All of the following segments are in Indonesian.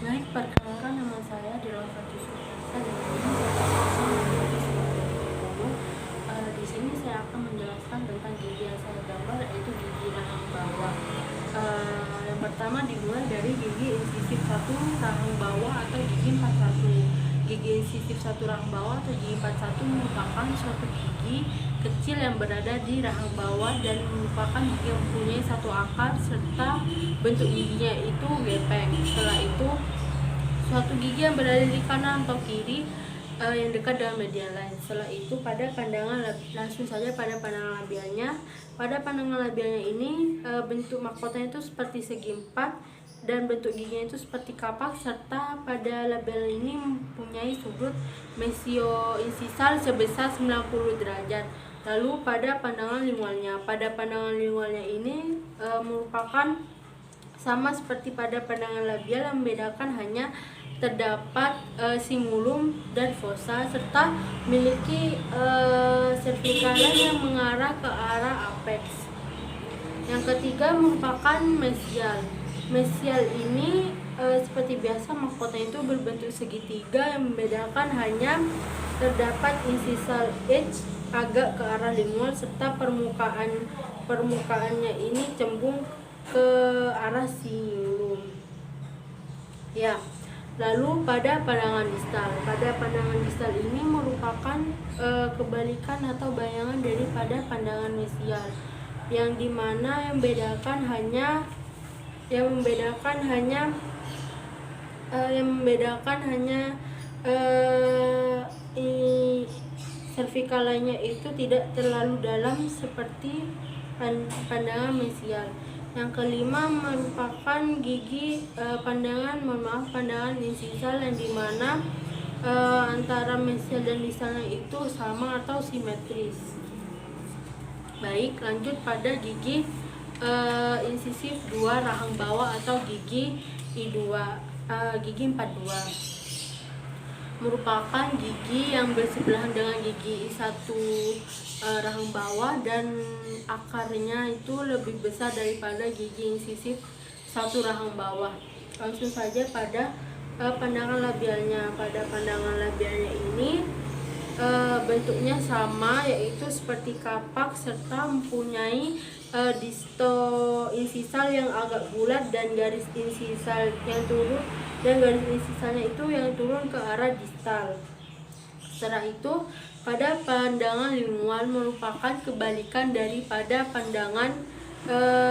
Baik, perkenalkan nama saya Dila Fatis Supriyasa dan ini saya menjadi sebagai di sini saya akan menjelaskan tentang gigi yang saya gambar, yaitu gigi rahang bawah. Yang pertama dimulai dari gigi insisif 1 rahang bawah atau gigi 41. Gigi insisif 1 rahang bawah atau gigi 41 merupakan suatu gigi kecil yang berada di rahang bawah dan merupakan gigi yang mempunyai satu akar serta bentuk giginya itu gepeng. Setelah itu suatu gigi yang berada di kanan atau kiri yang dekat dengan median lain. Setelah itu pada pandangan langsung saja pada pandangan labialnya. Pada pandangan labialnya ini bentuk mahkotanya itu seperti segi empat dan bentuk giginya itu seperti kapak, serta pada labial ini mempunyai sudut mesio-insisal sebesar 90 derajat. Lalu pada pandangan lingualnya, ini merupakan sama seperti pada pandangan labial, yang membedakan hanya terdapat cingulum dan fossa serta memiliki cervicalis yang mengarah ke arah apex. Yang ketiga merupakan mesial. Mesial ini seperti biasa mahkotanya itu berbentuk segitiga, yang membedakan hanya terdapat insisal H agak ke arah lingual serta permukaannya ini cembung ke arah cingulum. Ya. Lalu pada pandangan distal ini merupakan kebalikan atau bayangan daripada pandangan mesial, yang dimana yang membedakan hanya cervicalnya itu tidak terlalu dalam seperti pandangan mesial. Yang kelima merupakan gigi pandangan insisal, yang dimana antara mesial dan distalnya itu sama atau simetris. Baik, lanjut pada gigi insisif 2 rahang bawah atau gigi I2, gigi 42 merupakan gigi yang bersebelahan dengan gigi I1 rahang bawah, dan akarnya itu lebih besar daripada gigi insisif 1 rahang bawah. Langsung saja pada pandangan labialnya. Pada pandangan labialnya ini bentuknya sama, yaitu seperti kapak serta mempunyai disto insisal yang agak bulat dan garis insisal yang turun, dan garis insisalnya itu yang turun ke arah distal. Setelah itu pada pandangan lingual merupakan kebalikan daripada pandangan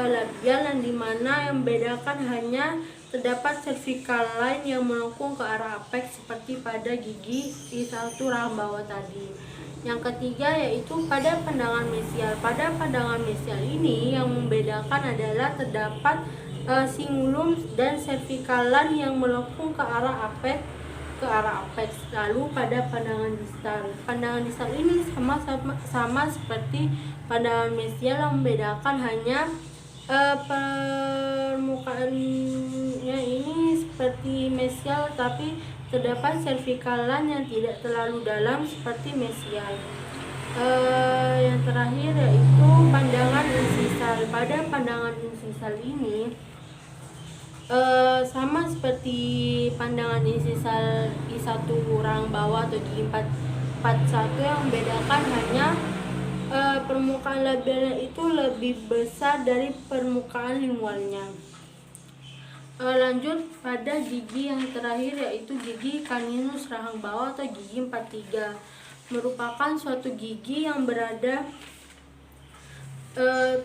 labial, yang dimana yang membedakan hanya terdapat cervical line yang melengkung ke arah apex seperti pada gigi I1 rahang bawah tadi. Yang ketiga yaitu pada pandangan mesial. Pada pandangan mesial ini yang membedakan adalah terdapat cingulum dan cervical line yang melengkung ke arah apex. Lalu pada pandangan distal ini sama seperti pandangan mesial, yang membedakan hanya permukaannya ini seperti mesial, tapi terdapat cervical line yang tidak terlalu dalam seperti mesial. Yang terakhir yaitu pandangan insisal. Pada pandangan insisal ini sama seperti pandangan insisal I1 rahang bawah atau gigi 41, yang membedakan hanya permukaan labialnya itu lebih besar dari permukaan lingualnya. Lanjut pada gigi yang terakhir yaitu gigi caninus rahang bawah atau gigi 43, merupakan suatu gigi yang berada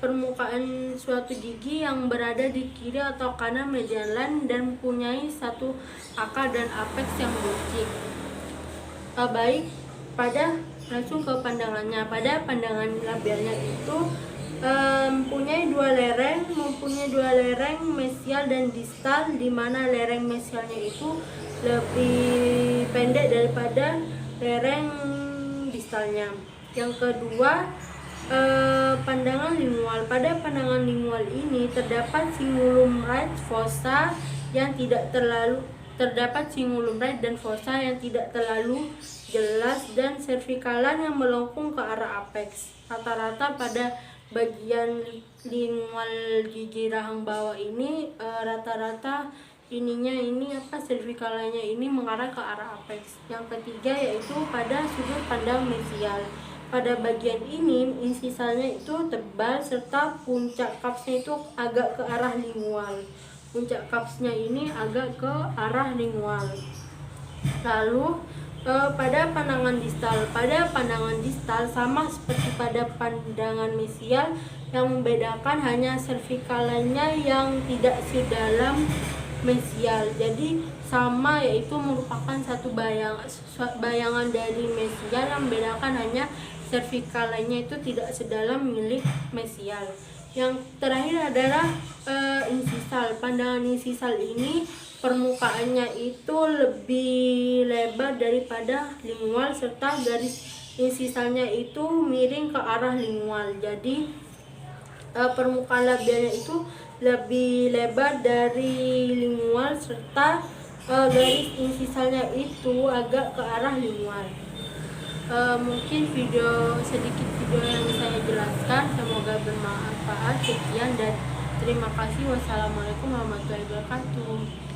permukaan suatu gigi yang berada di kiri atau kanan median line dan mempunyai satu akar dan apex yang buncit. Baik, pada langsung ke pandangannya. Pada pandangan labialnya itu mempunyai dua lereng mesial dan distal, di mana lereng mesialnya itu lebih pendek daripada lereng distalnya. Yang kedua pandangan lingual. Pada pandangan lingual ini terdapat cingulum right fossa yang tidak terlalu jelas dan cervicalan yang melengkung ke arah apex. Rata-rata pada bagian lingual gigi rahang bawah ini rata-rata servikalanya ini mengarah ke arah apex. Yang ketiga yaitu pada sudut pandang mesial. Pada bagian ini insisalnya itu tebal serta puncak kapsnya itu agak ke arah lingual. Puncak kapsnya ini agak ke arah lingual. Lalu pada pandangan distal sama seperti pada pandangan mesial, yang membedakan hanya servikalanya yang tidak sedalam mesial. Jadi sama, yaitu merupakan satu bayangan dari mesial, yang membedakan hanya servikalanya itu tidak sedalam milik mesial. Yang terakhir adalah insisal. Pandangan insisal ini permukaannya itu lebih lebar daripada lingual serta garis insisalnya itu miring ke arah lingual. Jadi permukaan labialnya itu lebih lebar dari lingual serta garis insisalnya itu agak ke arah lingual. Mungkin sedikit video yang saya jelaskan, semoga bermanfaat. Sekian dan terima kasih. Wassalamualaikum warahmatullahi wabarakatuh.